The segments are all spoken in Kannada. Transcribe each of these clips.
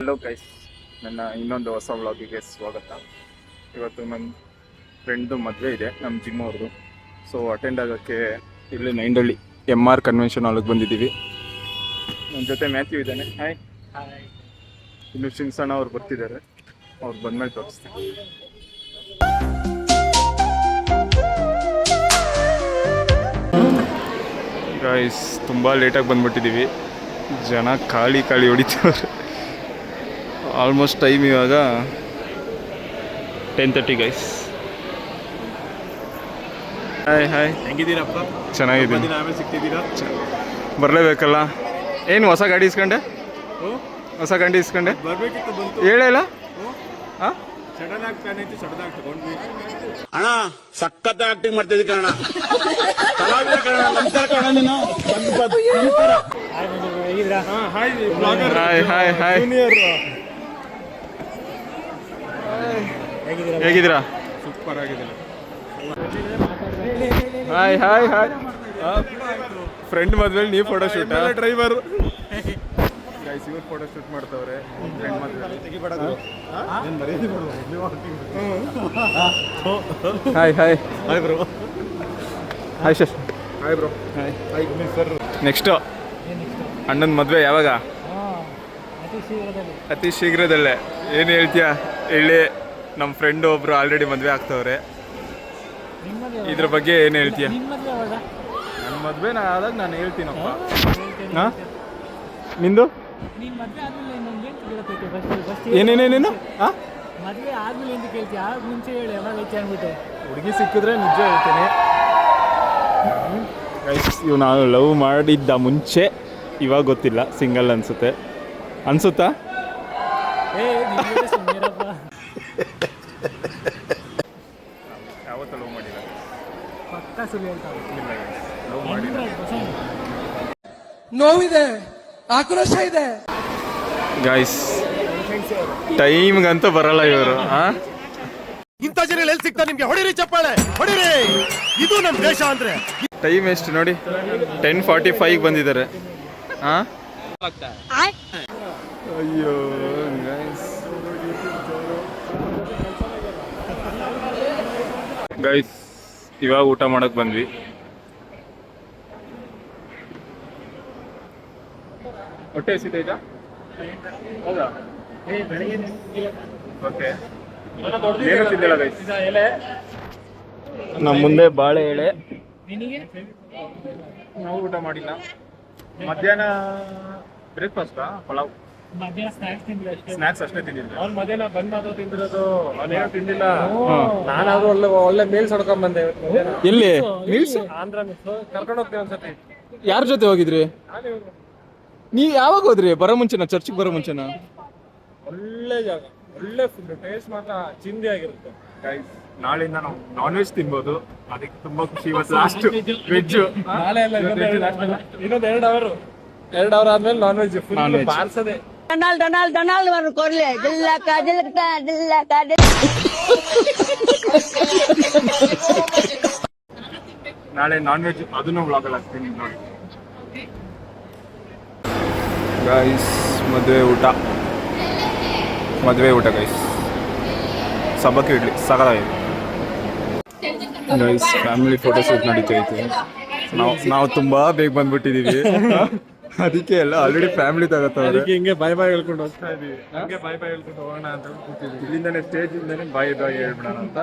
ಹಲೋ ಗೈಸ್, ನನ್ನ ಇನ್ನೊಂದು ಹೊಸ ವ್ಲಾಗಿಗೆ ಸ್ವಾಗತ. ಇವತ್ತು ನನ್ನ ಫ್ರೆಂಡ್ದು ಮದುವೆ ಇದೆ, ನಮ್ಮ ಜಿಮ್ ಅವ್ರದ್ದು. ಸೊ ಅಟೆಂಡ್ ಆಗೋಕ್ಕೆ ಇಲ್ಲಿ ನೈಂಡಳ್ಳಿ MR ಕನ್ವೆನ್ಷನ್ ಹಾಲಿಗೆ ಬಂದಿದ್ದೀವಿ. ನನ್ನ ಜೊತೆ ಮ್ಯಾಥ್ಯೂ ಇದ್ದಾನೆ. ಹಾಯ್. ಇನ್ನು ಶಿನ್ಸಣ್ಣ ಅವ್ರು ಬರ್ತಿದ್ದಾರೆ, ಅವ್ರು ಬಂದ್ಮೇಲೆ ತೋರಿಸ್ತೀನಿ. ಗೈಸ್, ತುಂಬ ಲೇಟಾಗಿ ಬಂದ್ಬಿಟ್ಟಿದ್ದೀವಿ. ಜನ ಖಾಲಿ ಹೊಡಿತವ್ರೆ. ಆಲ್ಮೋಸ್ಟ್ ಟೈಮ್ ಇವಾಗ 10:30 ಗೈಸ್. ಹಾಯ್, ಹೆಂಗಿದ್ದೀರಪ್ಪ? ಚೆನ್ನಾಗಿದ್ದೀನಿ. ಆಮೇಲೆ ಸಿಗ್ತಿದ್ದೀರಾ? ಬರಲೇಬೇಕಲ್ಲ. ಏನು ಹೊಸ ಗಾಡಿ ಇಸ್ಕೊಂಡೆ? ಬರ್ಬೇಕಿತ್ತು, ಬಂತು. ಹೇಳಲ್ಲ. ಹಾಂ, ಸಡನ್ ಆಗಿ ಪ್ಲಾನ್ ಐತಿ, ಸಡನ್ ಆಗಿ ತಗೊಂಡ್ವಿ. ಅಣ್ಣ ಸಖತ್ ಆಕ್ಟಿಂಗ್ ಮಾಡ್ತಿದ್ದಿ ಕಣ. ಕಲಾವಿದ ಕಣ, ನಮಸ್ಕಾರ ಕಣ. ನೀನು ಹಾಯ್. ಹೇಗಿದ್ದೀರಾ? ಸೂಪರ್ ಆಗಿದೆ. ಹಾಯ್. ಫ್ರೆಂಡ್ ಮದ್ವೆಲಿ ನೀವು ಫೋಟೋ ಶೂಟ್? ಡ್ರೈವರ್ ಗೈಸ್, ಇವ್ರು ಫೋಟೋ ಶೂಟ್ ಮಾಡ್ತವ್ರೆ ಫ್ರೆಂಡ್ ಮದ್ವೆಲಿ. Hi bro. Hi Shash. Hi bro. Sir, next ಅಣ್ಣನ ಮದುವೆ ಯಾವಾಗ? ಅತಿ ಶೀಘ್ರದಲ್ಲೇ. ಏನು ಹೇಳ್ತೀಯಾ ಹೇಳಿ? ನಮ್ಮ ಫ್ರೆಂಡ್ ಒಬ್ರು ಆಲ್ರೆಡಿ ಮದುವೆ ಆಗ್ತವ್ರೆ. ಇದ್ರ ಬಗ್ಗೆ ಏನು ಹೇಳ್ತೀಯ? ನನ್ನ ಮದುವೆ ಆದಾಗ ನಾನು ಹೇಳ್ತೀನಪ್ಪ. ಹಾಂ, ನಿಂದು ಏನೇನೇನೇನು? ಹಾಂ, ಮದುವೆ ಆದ್ಮೇಲೆ ಎಂದು ಕೇಳ್ತೀಯ? ಮುಂಚೆ ಹೇಳಿ, ಯಾವಾಗ ಐತೆ ಅಂದ್ಬಿಟ್ಟು. ಹುಡುಗಿ ಸಿಕ್ಕಿದ್ರೆ ನಿಜ ಹೇಳ್ತೀನಿ. ಇವು ನಾವು ಲವ್ ಮಾಡಿದ್ದ ಮುಂಚೆ, ಇವಾಗ ಗೊತ್ತಿಲ್ಲ, ಸಿಂಗಲ್ ಅನ್ಸುತ್ತಾ? ಯಾವತ್ತೂ ಲವ್ ಮಾಡಿಲ್ಲ. ಪಕ್ಕ ಸುಳ್ಳು ಹೇಳ್ತಾರೆ. ಲವ್ ಮಾಡಿಲ್ಲ. ನೋವಿದೆ, ಆಕ್ರೋಶ ಇದೆ. ಗಾಯ್ಸ್, ಟೈಮ್ಗಂತೂ ಬರಲ್ಲ ಇವರು. ಇಂಥ ಜನ ಎಲ್ಲಿ ಸಿಗ್ತಾ ನಿಮ್ಗೆ? ಹೊಡಿರಿ ಚಪ್ಪಾಳೆ, ಹೊಡಿರಿ. ಇದು ನಮ್ಮ ದೇಶ ಅಂದ್ರೆ. ಟೈಮ್ ಎಷ್ಟು ನೋಡಿ? 10:45 ಬಂದಿದ್ದಾರೆ. ಹಾಂ, ಅಯ್ಯೋ ಗೈಸ್, ಇವಾಗ ಊಟ ಮಾಡಕ್ ಬಂದ್ವಿ. ಹೊಟ್ಟೆ ಹಸಿದೈತಾ? ಹೌದಾ? ಓಕೆ. ಏನು ತಿಂದಿಲ್ಲ ಗೈಸ್. ನಮ್ಮ ಮುಂದೆ ಬಾಳೆ ಎಲೆ. ನಾವು ಊಟ ಮಾಡಿಲ್ಲ. ಮಧ್ಯಾಹ್ನ ಬ್ರೇಕ್ಫಾಸ್ಟಾ? ಪಲಾವ್. ಸ್ನಾಕ್ಸ್ ಅಷ್ಟೇ ತಿಂದಿಲ್ಲ. ಅವ್ನು ಮಧ್ಯಾಹ್ನ ಬಂದ್ ಮಾತ್ರ ತಿಂದಿರೋದು, ಅವನೇನು ತಿಂದಿಲ್ಲ. ನಾನಾದ್ರೂ ಒಳ್ಳೆ ಮೇಲ್ಸ್ ಹೊಡ್ಕೊಂಡ್ ಬಂದೆ. ಎಲ್ಲಿ ಮೀಲ್ಸ್? ಆಂಧ್ರ ಮಿಸ್ ಕರ್ಕೊಂಡು ಹೋಗ್ತೇವೆ ಒಂದ್ಸತಿ. ಯಾರ ಜೊತೆ ಹೋಗಿದ್ರಿ? ನೀವು ಯಾವಾಗ ಹೋದ್ರಿ? ಬರೋ ಮುಂಚೆನಾ? ಚರ್ಚಿಗೆ ಬರೋ ಮುಂಚೆನಾ? ಒಳ್ಳೆ ಜಾಗ, ಒಳ್ಳೆ ಫುಡ್, ಟೇಸ್ಟ್ ಮಾತ್ರ ಚಿಂದಿ ಆಗಿರುತ್ತೆ. ನಾಳೆಯಿಂದ ನಾವು ನಾನ್ ವೆಜ್ ತಿನ್ಬೋದು, ಅದಕ್ಕೆ ತುಂಬಾ ಖುಷಿ. ಇವತ್ತು ಲಾಸ್ಟ್ ವೆಜ್. ನಾಳೆ ಎಲ್ಲ ಇನ್ನೊಂದು 2 ಅವರ್ ಆದ್ಮೇಲೆ ನಾನ್ ವೆಜ್ ಫುಲ್ ಬಾರ್ಸದೆ. ಡೊನಾಲ್ಡ್ ಕೊರ್ಲೆ ನಾಳೆ ನಾನ್ ವೆಜ್, ಅದನ್ನು ವ್ಲಾಗಲ್ಲಿ ಹಾಕ್ತೀನಿ ನೋಡಿ. ಗೈಸ್, ಮದುವೆ ಊಟ ಗೈಸ್. ಸಬ್ಬಕ್ಕಿ ಇಡ್ಲಿ ಸಾಕಾಗಿದೆ ಗೈಸ್. ಫ್ಯಾಮಿಲಿ ಫೋಟೋ ಶೂಟ್ ನಡೀತೈತೆ. ನಾವು ತುಂಬಾ ಬೇಗ ಬಂದ್ಬಿಟ್ಟಿದೀವಿ. ಅದಕ್ಕೆ ಎಲ್ಲ ಆಲ್ರೆಡಿ ಫ್ಯಾಮಿಲಿ ತಗೋತಾರೆ. ಹಿಂಗೆ ಬಾಯ್ ಹೇಳ್ಕೊಂಡು ಹೋಗ್ತಾ ಇದೀವಿ. ಹಂಗೆ ಬಾಯ್ ಹೇಳ್ಕೊಂಡು ಹೋಗೋಣ ಅಂತ ಕೂತಿದ್ವಿ. ಇಲ್ಲಿಂದನೇ ಸ್ಟೇಜ್ ಇಂದನೇ ಬಾಯ್ ಹೇಳ್ಬಿಡೋಣ ಅಂತ.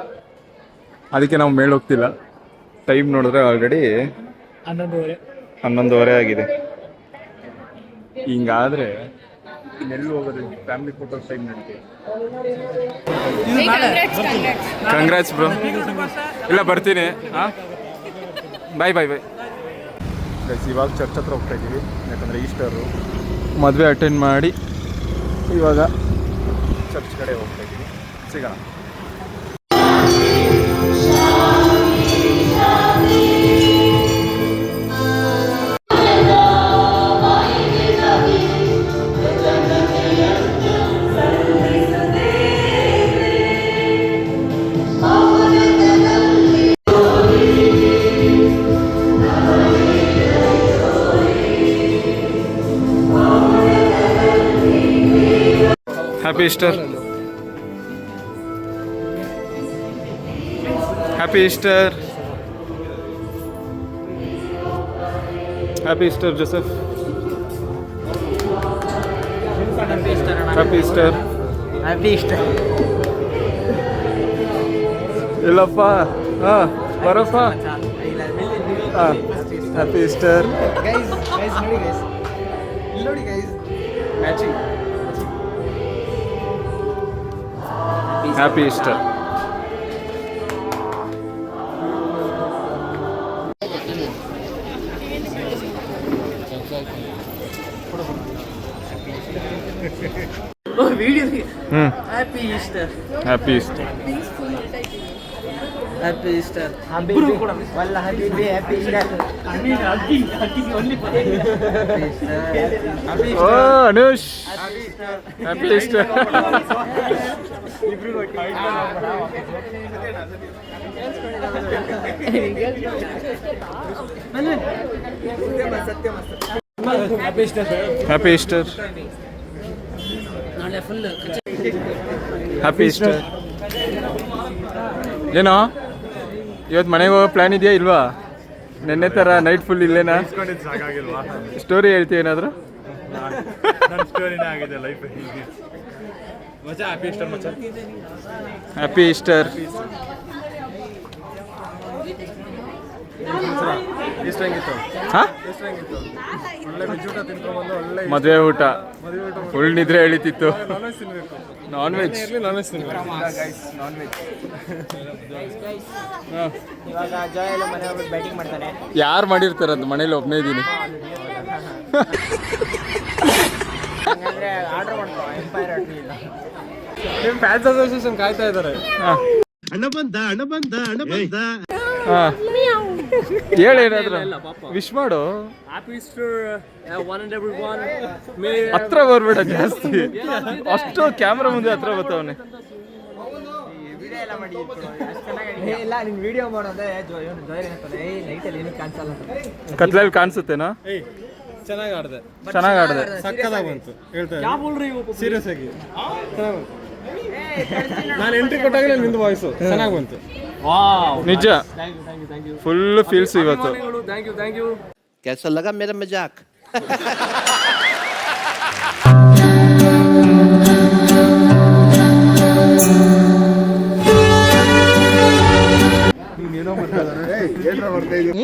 ಅದಕ್ಕೆ ನಾವು ಮೇಲೆ ಹೋಗ್ತಿಲ್ಲ. ಟೈಮ್ ನೋಡಿದ್ರೆ ಆಲ್ರೆಡಿ 11:30 ಆಗಿದೆ. ಹಿಂಗಾದ್ರೆ ಇನ್ನೆಲ್ಲೂ ಹೋಗೋದು? ಫ್ಯಾಮಿಲಿ ಫೋಟೋ ಟೈಮ್ ನಡೀತೀವಿ. Congrats bro. ಇಲ್ಲ, ಬರ್ತೀನಿ. ಹಾಂ, ಬಾಯ್. ಇವಾಗ ಚರ್ಚ್ ಹತ್ರ ಹೋಗ್ತಾ ಇದ್ದೀವಿ, ಯಾಕಂದರೆ ಈಸ್ಟರು. ಮದುವೆ ಅಟೆಂಡ್ ಮಾಡಿ ಇವಾಗ ಚರ್ಚ್ ಕಡೆ ಹೋಗ್ತಾ ಇದ್ದೀವಿ. ಸಿಗೋಣ. Happy Easter. Happy Easter. Happy Easter Joseph. Happy Easter. Happy ಇಷ್ಟ ಇಲ್ಲಪ್ಪ. ಹಾಂ ಬರಪ್ಪ. ಹಾಂ ಹ್ಯಾಪಿ ಈಸ್ಟರ್. ಗೈಸ್ ನೋಡಿ ಗೈಸ್ ಇಲ್ಲಿ ನೋಡಿ guys happy Easter. Happy Easter happy Easter. Happy Easter ವಲ್ಲ ಹಬೀಬಿ ಹ್ಯಾಪಿ ಈಸ್ಟರ್ ಓ Anush happy Easter. Happy Easter. ನಾಳೆ ಫುಲ್ ಹ್ಯಾಪಿ ಈಸ್ಟರ್. ಏನೋ ಇವತ್ತು ಮನೆಗೆ ಹೋಗೋ ಪ್ಲ್ಯಾನ್ ಇದೆಯಾ ಇಲ್ವಾ? ನೆನ್ನೆ ಥರ ನೈಟ್ ಫುಲ್ ಇಲ್ಲೇನಾ? ಸ್ಟೋರಿ ಹೇಳ್ತೀವಿ ಏನಾದರೂ? Happy Easter. ಹಾಂ ಮದುವೆ ಊಟ ಫುಲ್ ನಿದ್ರೆ ಎಳಿತಿತ್ತು. Non veg. ಇವಾಗ ಜಾಯ್ ಎಲ್ಲ ಮನೆ ಹೋಗ್ಬಿಟ್ಟು ಬ್ಯಾಟಿಂಗ್ ಮಾಡ್ತಾನೆ. ಯಾರು ಮಾಡಿರ್ತಾರಂತ ಮನೇಲಿ ಒಬ್ಬನೇ ಇದ್ದೀನಿ. ಹಂಗಂದ್ರೆ ಆರ್ಡರ್ ಮಾಡ್ಕೋ ಎಂಪೈರ್ ಆರ್ಡರ್ ಇಲ್ಲ. ನಿಮ್ಮ ಫ್ಯಾನ್ಸ್ ಅಸೋಸಿಯೇಷನ್ ಕಾಯ್ತಾ ಇದ್ದಾರೆ. ಹಾಂ ಹಣ ಬಂದ ಹಾಂ ಹೇಳೇನಾದ್ರು ವಿಶ್ ಮಾಡು. ಹತ್ರ ಬರ್ಬೇಡ ಜಾಸ್ತಿ. ಅಷ್ಟು ಕ್ಯಾಮ್ರಾ ಮುಂದೆ ಹತ್ರ ಬರ್ತಾವನೆ. ವಿಡಿಯೋ ಎಲ್ಲ ಮಾಡಿ ಇಲ್ಲ ನೀನು ವಿಡಿಯೋ ಮಾಡೋದೇ ಜೋಯ್ ಹೇಳ್ತಾನೆ ನೈಟಲ್ಲಿ ಏನು ಕಾಣಿಸಲ್ಲ. ಕತ್ಲಲ್ಲಿ ಕಾಣಿಸುತ್ತೇನಾ? ಚೆನ್ನಾಗಿ ಆಡಿದೆ. ಚೆನ್ನಾಗಿ ಆಡಿದೆ. ಸಕ್ಕದಾಗಿ ಬಂತು ಹೇಳ್ತಾರೆ. ಸೀರಿಯಸ್ ಆಗಿ ನಾನು ಎಂಟ್ರಿ ಕೊಟ್ಟಾಗಲೇ ನಿಂದು ವಾಯ್ಸು ಚೆನ್ನಾಗಿ ಬಂತು. ನಿಜ ಫುಲ್ ಫೀಲ್ಸ್ ಇವತ್ತು. Thank you. कैसा लगा मेरा मजाक?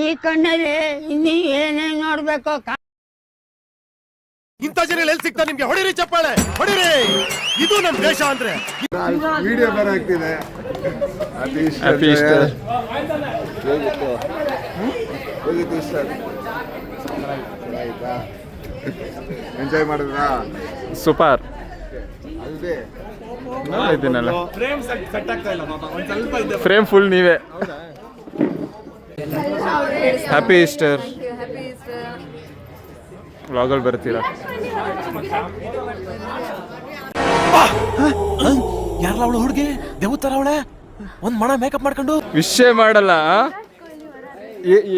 ಈ ಕಣ್ಣಲ್ಲಿ ಇನ್ನೀ ಏನೇನ್ ನೋಡ್ಬೇಕು ಇಂಥ ಜನ ಎಲ್ಲಿ ಸಿಗ್ತಾ ನಿಮ್ಗೆ? ಹೊಡಿರಿ ಚಪ್ಪಾಳೆ ಹೊಡಿರಿ. ಇದು ನಮ್ ದೇಶ ಅಂದ್ರೆ. ವಿಡಿಯೋ ಬೇರೆ ಆಗ್ತಿದೆ. Happy Easter. ಹೋಗಿತ್ತು ಈಸ್ಟರ್ ಆಯ್ತಾ? ಎಂಜಾಯ್ ಮಾಡಿದ್ರಾ? ಸೂಪರ್. ಅಲ್ವೇ ಇದನ್ನೆಲ್ಲ ಫ್ರೇಮ್ ಫುಲ್ ನೀವೇ. Happy Easter. ವ್ಲಾಗಲ್ಲಿ ಬರ್ತೀರಾ? ಯಾರಲ್ಲ ಅವಳು ಹುಡುಗಿ ದೇವತರ ಅವಳೆ ಒಂದ್ ಮಣ ಮೇಕಪ್ ಮಾಡ್ಕೊಂಡು ವಿಷಯ ಮಾಡಲ್ಲ.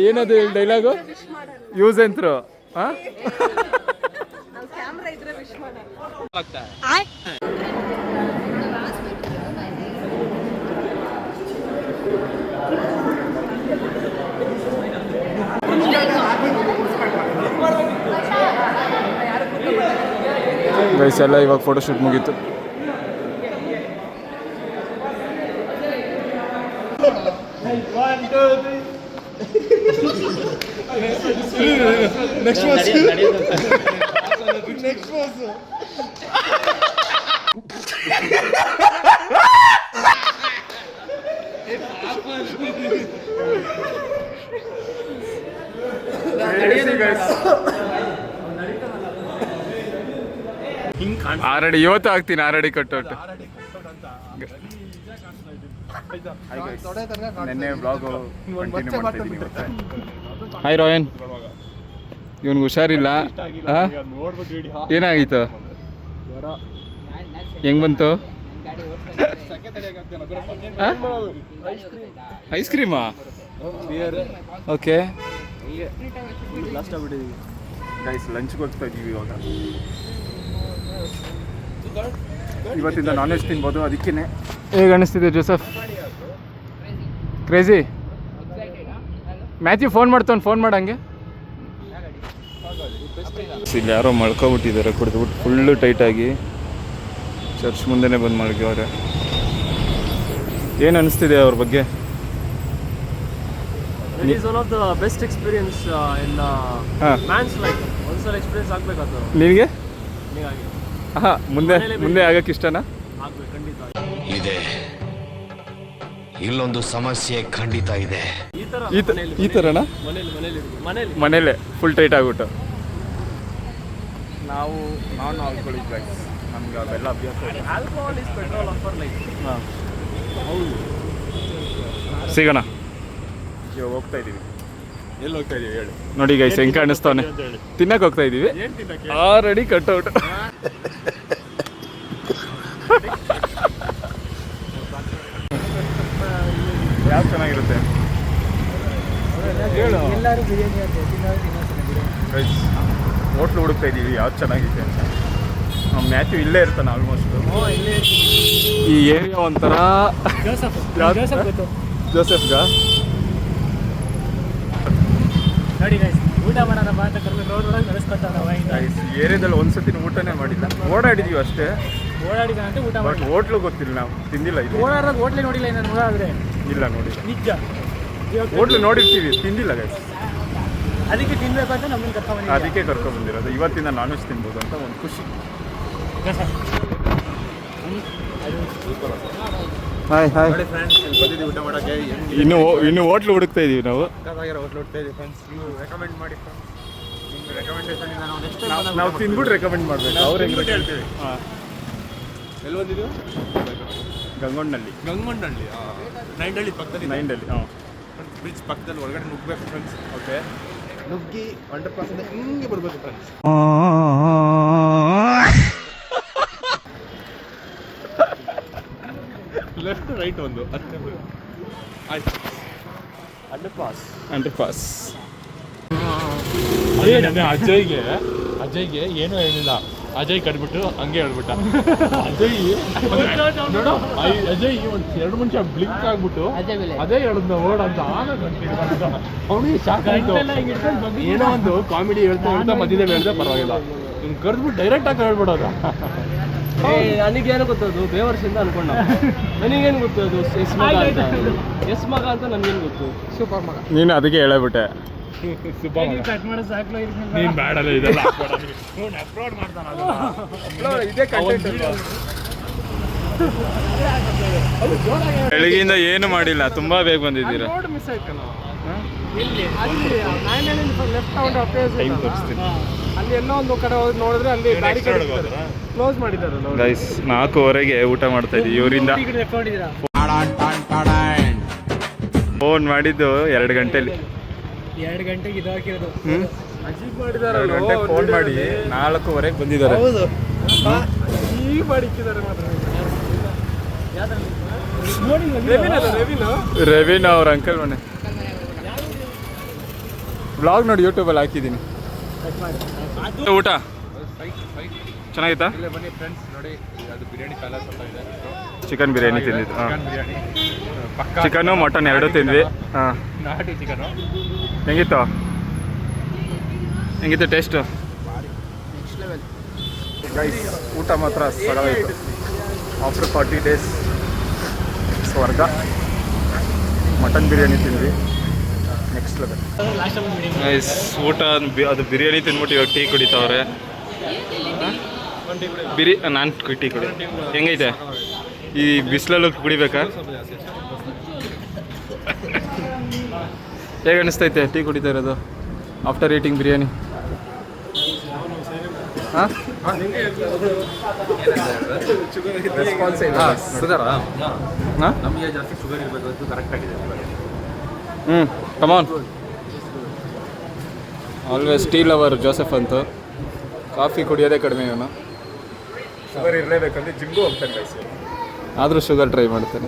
ಏನದು ಡೈಲಾಗು? ಯೂಸ್ ಎಂತ್ರು ಗೈಸ್ ಎಲ್ಲ ಇವಾಗ ಫೋಟೋಶೂಟ್ ಮುಗೀತು. ಆರಡಿ ಇವತ್ತು ಹಾಕ್ತೀನಿ. ಆರಡಿ ಕಟ್ಟೋಟು. ನೆನ್ನೆ ಬ್ಲಾಗು ಕಂಟಿನ್ಯೂ ಮಾಡ್ತಿದ್ದೀನಿ. ಹಾಯ್ ರೋಯನ್. ಇವನ್ಗೆ ಹುಷಾರಿಲ್ಲ. ಏನಾಗಿತ್ತು? ಹೆಂಗ್ ಬಂತು? ಐಸ್ ಕ್ರೀಮಾ? ಓಕೆ ಗೈಸ್ ಲಂಚ್ಗೆ ಹೋಗ್ತಾ ಇದೀವಿ ಇವಾಗ. ಇವತ್ತಿಂದ ನಾನ್ ವೆಜ್ ತಿನ್ಬೋದು. ಅದಕ್ಕೇ ಹೇಗೆ ಅನಿಸ್ತಿದೆ ಜೋಸಫ್? ಕ್ರೇಜಿ. ಮ್ಯಾಥ್ಯೂ ಫೋನ್ ಮಾಡಂಗೆ. ಇಲ್ಲಿ ಯಾರೋ ಮಳ್ಕೊಬಿಟ್ಟಿದ್ದಾರೆ ಕುಡಿದ್ಬಿಟ್ಟು ಫುಲ್ಲು ಟೈಟಾಗಿ. ಚರ್ಚ್ ಮುಂದೆನೇ ಬಂದು ಮಲ್ಗಿವ್ರೆ. ಏನು ಅನಿಸ್ತಿದೆ ಅವ್ರ ಬಗ್ಗೆ? It is one of the best experience in man's life. ಒಂದ್ಸಲ ಎಕ್ಸ್ಪೀರಿಯನ್ಸ್ ಆಗ್ಬೇಕಾದ್ರು ನಿನಗೆ? ಹೀಗಾಗಿ ಹಾಂ, ಮುಂದೆ ಆಗಕ್ಕೆ ಇಷ್ಟನಾ? ಆಗ್ಬೇಕು ಖಂಡಿತ. ಇದೆ, ಇಲ್ಲೊಂದು ಸಮಸ್ಯೆ ಖಂಡಿತ ಇದೆ. ಈ ಥರನಾ? ಮನೇಲೆ ಫುಲ್ ಟೈಟ್ ಆಗ್ಬಿಟ್ಟು. ನಾವು ನಾನ್ ಆಲ್ಕೋಹಾಲಿಕ್ ಗೈಸ್, ನಮ್ಗೆ ಅವೆಲ್ಲ ಅಭ್ಯಾಸ ಇದೆ. Alcohol is petrol offer life. ಹಾಂ, ಸಿಗೋಣ. ಇವಾಗ ಹೋಗ್ತಾ ಇದ್ದೀವಿ. ಎಲ್ಲಿ ಹೋಗ್ತಾ ಇದೀವಿ ಹೇಳಿ? ನೋಡಿ ಗೈಸ್ ಹೆಂಗೆ ಕಾಣಿಸ್ತಾವನೆ. ತಿನ್ನಕ್ಕೆ ಹೋಗ್ತಾ ಇದ್ದೀವಿ. Already cutout. ಯಾವ್ದು ಚೆನ್ನಾಗಿರುತ್ತೆ ಹೇಳು? ಎಲ್ಲರೂ ಬಿರಿಯಾನಿ ಗೈಸ್ ಹೋಟ್ಲು ಹುಡುಕ್ತಾ ಇದ್ದೀವಿ ಯಾವ್ದು ಚೆನ್ನಾಗಿದೆ ಅಂತ. ಮ್ಯಾಥ್ಯೂ ಇಲ್ಲೇ ಇರ್ತಾನೆ ಆಲ್ಮೋಸ್ಟ್. ಈ ಏರಿಯಾ ಒಂಥರ ಜೋಸೆಫ್ಗ ನೋಡಿ ಗೈಸ್, ಊಟ ಮಾಡೋಣ ಬಾ ಅಂತ ಕರ್ಕೊಂಡು ರೋಡ್ ಒಳಗೆ ನಡೆಸ್ಕೊತಾವ. ಗೈಸ್ ಈ ಏರಿಯಾದಲ್ಲಿ ಒಂದ್ಸತಿ ಊಟನೇ ಮಾಡಿಲ್ಲ. ಓಡಾಡಿದೀವಿ ಅಷ್ಟೇ. ಓಡಾಡಿದ ಅಂತ ಊಟ ಬಟ್ ಹೋಟ್ಲು ಗೊತ್ತಿಲ್ಲ, ನಾವು ತಿಂದಿಲ್ಲ. ಇದು ಓಡಾಡೋದು ಹೋಟ್ಲೇ ನೋಡಿಲ್ಲ ನಾನು. ಓಡಾಡಿದ್ರೆ ಇಲ್ಲ ನೋಡಿಲ್ಲ. ನಿಜ ಹೋಟ್ಲು ನೋಡಿರ್ತೀವಿ, ತಿಂದಿಲ್ಲ ಗೈಸ್. ಅದಕ್ಕೆ ತಿನ್ಬೇಕು ಅಂತ ನಮ್ಮನ್ನು ಕರ್ಕೊಂಡು ಅದಕ್ಕೆ ಕರ್ಕೊಂಡ್ಬಂದಿರೋದು. ಇವತ್ತಿಂದ ನಾನ್ ವೆಜ್ ತಿನ್ಬೋದು ಅಂತ ಒಂದು ಖುಷಿ. Hi hi. ಬಂದಿದ್ದೀವಿ ಊಟ ಮಾಡೋಕ್ಕೆ. ಇನ್ನು ಹೋಟ್ಲು ಹುಡುಕ್ತಾ ಇದೀವಿ ನಾವು. ಹೋಟ್ಲು ಹುಡ್ತಾ ಇದ್ದೀವಿ ಫ್ರೆಂಡ್ಸ್. ನೀವು ರೆಕಮೆಂಡ್ ಮಾಡಿ ಫ್ರೆಂಡ್ಸ್. ನಿಮ್ಮ ರೆಕಮೆಂಡೇಷನಿಂದ ನಾವು ನೆಕ್ಸ್ಟ್ ಟೈಮ್ ನಾವು ತಿಂದ್ಬಿಟ್ಟು ರೆಕಮೆಂಡ್ ಮಾಡಬೇಕು. ಅವ್ರು ಹೆಂಗೆ ಹೇಳ್ತೀವಿ. ಹಾಂ, ಎಲ್ಲಿ ಬಂದಿದ್ದೀವಿ? ಗಂಗೊಂಡಲ್ಲಿ. ಗಂಗೊಂಡಳ್ಳಿ, ನೈಂಡಳ್ಳಿ ಪಕ್ಕದಲ್ಲಿ. ನೈಂಡಲ್ಲಿ. ಹಾಂ, ಬ್ರಿಡ್ಜ್ ಪಕ್ಕದಲ್ಲಿ ಒಳಗಡೆ ನುಗ್ಗಬೇಕು ಫ್ರೆಂಡ್ಸ್. ಓಕೆ, ನುಗ್ಗಿ 100% ಹಿಂಗೆ ಬರ್ಬೇಕು ಫ್ರೆಂಡ್ಸ್. ಲೆಫ್ಟ್ ರೈಟ್ ಒಂದು ಅಷ್ಟೇ. ಆಯ್ತು, ಅಂಡರ್ ಪಾಸ್. ಅಜಯ್ಗೆ ಏನೂ ಹೇಳಿಲ್ಲ. ಅಜಯ್ ಕಟ್ಬಿಟ್ಟು ಹಂಗೆ ಹೇಳ್ಬಿಟ್ಟ. ಅಜಯ್ ನೋಡು, ಅಜಯ್ ಒಂದು 2 ನಿಮಿಷ ಬ್ಲಿಂಕ್ ಆಗ್ಬಿಟ್ಟು ಅದೇ ಹೇಳಿದ್ನ ಓಡ್ ಅಂತ. ಅವನಿಗೆ ಶಾಕ್ ಆಯ್ತು. ಏನೋ ಒಂದು ಕಾಮಿಡಿ ಹೇಳ್ತಾ ಮಧ್ಯದಲ್ಲಿ ಹೇಳ್ದೆ ಪರವಾಗಿಲ್ಲ. ಇವ್ನು ಕರೆದ್ಬಿಟ್ಟು ಡೈರೆಕ್ಟ್ ಆಗಿ ಹೇಳ್ಬಿಡೋದ. ನನಗೇನು ಗೊತ್ತದು ಬೇವರ್ಸಿಂದ ಅನ್ಕೊಂಡ. ನನಗೇನು ಗೊತ್ತದು ಎಸ್ ಮಗ ಅಂತ ನನಗೇನು ಗೊತ್ತು. ಸೂಪರ್ ಮಗ. ನೀನು ಅದಕ್ಕೆ ಹೇಳಬಿಟ್ಟೆ. ನೀನ್ ಬ್ಯಾಡಲ್ಲ ಇದೆಲ್ಲ ಇದೇ ಕಂಟೆಂಟ್. ಬೆಳಗಿಂದ ಏನು ಮಾಡಿಲ್ಲ, ತುಂಬಾ ಬೇಗ ಬಂದಿದ್ದೀರಾ. ಮಿಸ್ ಆಯ್ತು ನಾವು. ಟೈಮ್ ತೋರಿಸ್ತೀನಿ. ಅಲ್ಲಿ ಎಲ್ಲೋ ಒಂದು ಕಡೆ ಹೋಗಿ ನೋಡಿದ್ರೆ ಅಲ್ಲಿ ಕ್ಲೋಸ್ ಮಾಡಿದ್ದಾರೆ. ಗೈಸ್ 4:15ಗೆ ಊಟ ಮಾಡ್ತಾ ಇದ್ದೀವಿ. ಇವರಿಂದ ಫೋನ್ ಮಾಡಿದ್ದು 2 ಗಂಟೆಲಿ. 2 ಗಂಟೆಗೆ ಇದು ಹಾಕಿರೋದು. 2 ಗಂಟೆಗೆ ಫೋನ್ ಮಾಡಿ 4:15ಗೆ ಬಂದಿದ್ದಾರೆ. ಈ ಮಾಡಿಕ್ಕಿದ್ದಾರೆ ಮಾತ್ರ. ರವಿನ ಅವ್ರ ಅಂಕಲ್ ಮನೆ. ಬ್ಲಾಗ್ ನೋಡಿ ಯೂಟ್ಯೂಬಲ್ಲಿ ಹಾಕಿದ್ದೀನಿ. ಊಟ ಚೆನ್ನಾಗಿತ್ತಾ? ಬನ್ನಿ ಫ್ರೆಂಡ್ಸ್, ನೋಡಿ ಅದು ಬಿರಿಯಾನಿ ಪ್ಯಾಲೇಸ್ ಅಂತ ಇದೆ. ಚಿಕನ್ ಬಿರಿಯಾನಿ ತಿಂದಿದ್ದು. ಹಾಂ, ಚಿಕನ್ನು ಮಟನ್ ಎರಡೂ ತಿಂದ್ವಿ. ಹಾಂ, ನಾಟಿ ಚಿಕನು ಹೆಂಗಿತ್ತು ಟೇಸ್ಟು? ಗೈಸ್ ಊಟ ಮಾತ್ರ ಸರಳಾಯಿತು. ಆಫ್ಟರ್ 40 ಡೇಸ್ ಸ್ವರ್ಗ. ಮಟನ್ ಬಿರಿಯಾನಿ ತಿಂದ್ವಿ, ನೆಕ್ಸ್ಟ್ ಲೆವೆಲ್. ಗೈಸ್ ಊಟ ಅದು ಬಿರಿಯಾನಿ ತಿಂದ್ಬಿಟ್ಟು ಇವಾಗ ಟೀ ಕುಡಿತಾವ್ರೆ. ನಾನು ಟೀ ಕುಡಿ. ಹೆಂಗೈತೆ ಈ ಬಿಸಿಲಲ್ಲೂ ಕುಡಿಬೇಕಾ? ಹೇಗೆ ಅನಿಸ್ತೈತೆ ಟೀ ಕುಡಿತಾ ಇರೋದು ಆಫ್ಟರ್ ಈಟಿಂಗ್ ಬಿರಿಯಾನಿ? ಹಾಂ, ನಮಗೆ ಜಾಸ್ತಿ ಶುಗರ್ ಇರಬೇಕು, ಅದು ಕರೆಕ್ಟ್ ಆಗಿದೆ. ಕಮಾನ್. ಆಲ್ವೇಸ್ ಟೀ ಲವರ್ ಜೋಸೆಫ್ ಅಂತೂ. ಕಾಫಿ ಕುಡಿಯೋದೇ ಕಡಿಮೆ ಇವನು. ಶುಗರ್ ಇರಲೇಬೇಕಂದ್ರೆ ಜಿಮ್ಗೂ ಹೋಗ್ತಾನೆ. ಆದರೂ ಶುಗರ್ ಟ್ರೈ ಮಾಡ್ತಾನೆ.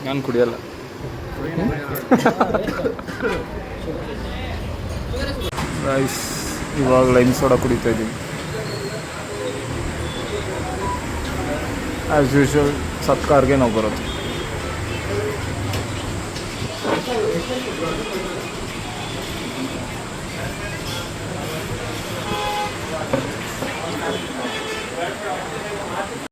ನಾನು ಕುಡಿಯಲ್ಲ. ರೈಸ್ ಇವಾಗ ಲೈಮ್ ಸೋಡಾ ಕುಡಿತಾ ಇದ್ದೀನಿ. ಆ್ಯಸ್ ಯೂಶ್ವಲ್ ಸತ್ಕಾರ್ಗೆ ನಾವು ಬರೋದು.